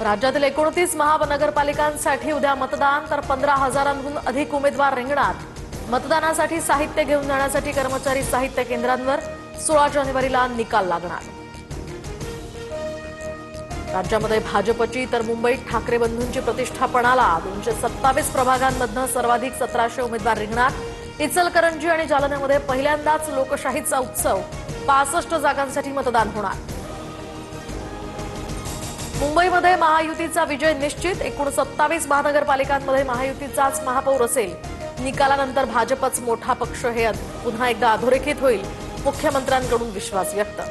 राज्यातील 29 महानगरपालिकांसाठी उद्या मतदान, तर 15,000हून अधिक उमेदवार रिंगणात। मतदानासाठी साहित्य घेऊन जाण्यासाठी कर्मचारी साहित्य केंद्रांवर 16 जानेवारीला निकाल लागणार। राज्यामध्ये भाजपची तर मुंबईत ठाकरे बंधूंची प्रतिष्ठा पणाला। 227 प्रभागांमधून सर्वाधिक 1700 उमेदवार रिंगणात। इचलकरंजी आणि जालन्यामध्ये पहिल्यांदाच लोकशाहीचा उत्सव। 65 जागांसाठी मतदान होणार। मुंबईमध्ये महायुतीचा विजय निश्चित। एकूण 27 महानगरपालिकांमध्ये महायुतीचाच महापौर असेल। निकालानंतर भाजपच मोठा पक्ष हे पुन्हा एकदा अधोरेखित होईल। मुख्यमंत्र्यांकडून विश्वास व्यक्त।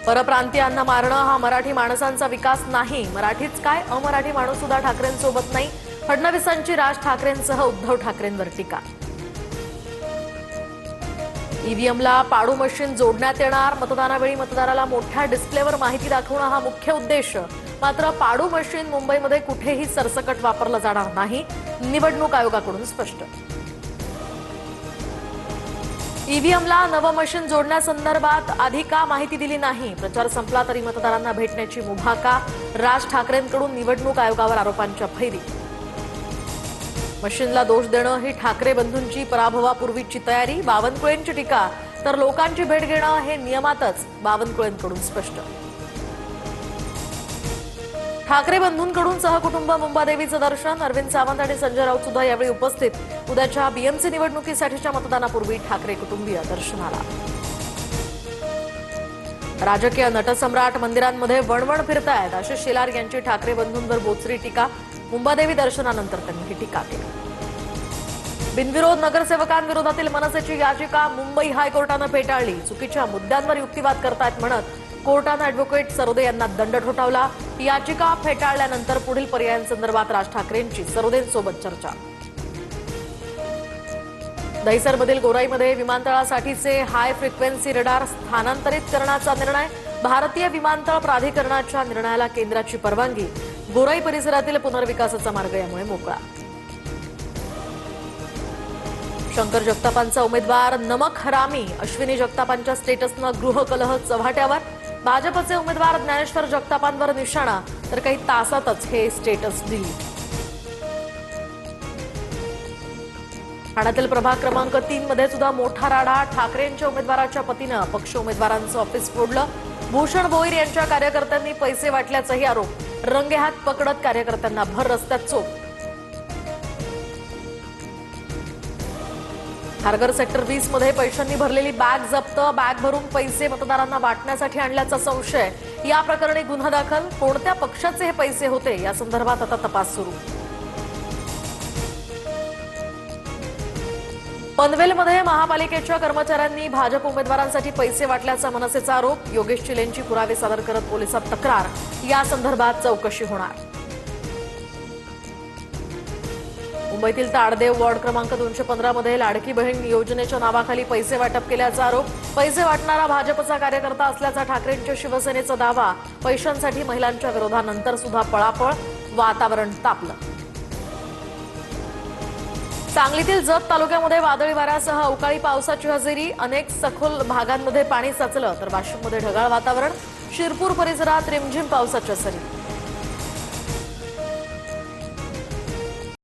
परप्रांतीयांना मारणं हा मराठी माणसांचा विकास नाही। मराठीच काय, अमराठी माणूस सुद्धा ठाकरेंसोबत नाही। फडणवीसांची राज ठाकरेंसह उद्धव ठाकरेंवर टीका। ईव्हीएमला पाडू मशीन जोडण्यात येणार। मतदानावेळी मतदाराला मोठ्या डिस्प्लेवर माहिती दाखवणं हा मुख्य उद्देश। मात्र पाडू मशीन मुंबईमध्ये कुठेही सरसकट वापरलं जाणार नाही, निवडणूक आयोगाकडून स्पष्ट। ईव्हीएमला नवं मशीन जोडण्यासंदर्भात आधी का माहिती दिली नाही? प्रचार संपला तरी मतदारांना भेटण्याची मुभा का? राज ठाकरेंकडून निवडणूक आयोगावर आरोपांच्या फैरी। मशीनला दोष देणं ही ठाकरे बंधूंची पराभवापूर्वीची तयारी। बावनकुळेंची टीका, तर लोकांची भेट घेणं हे नियमातच। बावनकुळेंकडून स्पष्ट। ठाकरे बंधूंकडून सहकुटुंब मुंबादेवीचं दर्शन। अरविंद सावंत आणि संजय राऊत सुद्धा यावेळी उपस्थित। उद्याच्या बीएमसी निवडणुकीसाठीच्या मतदानापूर्वी ठाकरे कुटुंबीय दर्शनाला। राजकीय नटसम्राट मंदिरांमध्ये वणवण फिरतायत। आशिष शेलार यांची ठाकरे बंधूंवर बोचरी टीका। मुंबादेवी दर्शनानंतर त्यांनी ही टीका केली। बिनविरोध नगरसेवकांविरोधातील मनसेची याचिका मुंबई हायकोर्टानं फेटाळली। चुकीच्या मुद्द्यांवर युक्तिवाद करतायत म्हणत कोर्टानं अॅडव्होकेट सरोदे यांना दंड ठोठावला। याचिका फेटाळल्यानंतर पुढील पर्यायांसंदर्भात राज ठाकरेंची सरोदेंसोबत चर्चा। दहिसरमधील गोराईमध्ये विमानतळासाठीचे हाय फ्रिक्वेन्सी रडार स्थानांतरित करण्याचा निर्णय। भारतीय विमानतळ प्राधिकरणाच्या निर्णयाला केंद्राची परवानगी। गोराई परिसरातील पुनर्विकासाचा मार्ग यामुळे मोकळा। शंकर जगतापांचा उमेदवार नमक हरामी। अश्विनी जगतापांच्या स्टेटसनं गृहकलह चव्हाट्यावर। भाजपचे उमेदवार ज्ञानेश्वर जगतापांवर निशाणा, तर काही तासातच हे स्टेटस डिलीट। ठाण्यातील प्रभाग क्रमांक 3 मध्ये सुद्धा मोठा राडा। ठाकरेंच्या उमेदवाराच्या पतीनं पक्ष उमेदवारांचं ऑफिस फोडलं। भूषण भोईर यांच्या कार्यकर्त्यांनी पैसे वाटल्याचाही आरोप। रंगेहात पकडत कार्यकर्त्यांना भर रस्त्यात चोप। खारघर सेक्टर 20 मध्ये पैशांनी भरलेली बॅग जप्त। बॅग भरून पैसे मतदारांना वाटण्यासाठी आणल्याचा संशय। या प्रकरणी गुन्हा दाखल। कोणत्या पक्षाचे हे पैसे होते या संदर्भात आता तपास सुरू। पनवेलमध्ये महापालिकेच्या कर्मचाऱ्यांनी भाजप उमेदवारांसाठी पैसे वाटल्याचा मनसेचा आरोप। योगेश चिलेंची पुरावे सादर करत पोलिसात तक्रार। या संदर्भात चौकशी होणार। मुंबईतील ताडदेव वॉर्ड क्रमांक 215 मध्ये लाडकी बहीण योजनेच्या नावाखाली पैसे वाटप केल्याचा आरोप। पैसे वाटणारा भाजपचा कार्यकर्ता असल्याचा ठाकरेंच्या शिवसेनेचा दावा। पैशांसाठी महिलांच्या विरोधानंतर सुद्धा पळापळ। वातावरण तापलं। सांगलीतील जत तालुक्यामध्ये वादळी वाऱ्यासह अवकाळी पावसाची हजेरी। अनेक सखोल भागांमध्ये पाणी साचलं, तर वाशिममध्ये ढगाळ वातावरण। शिरपूर परिसरात रिमझिम पावसाच्या सरी।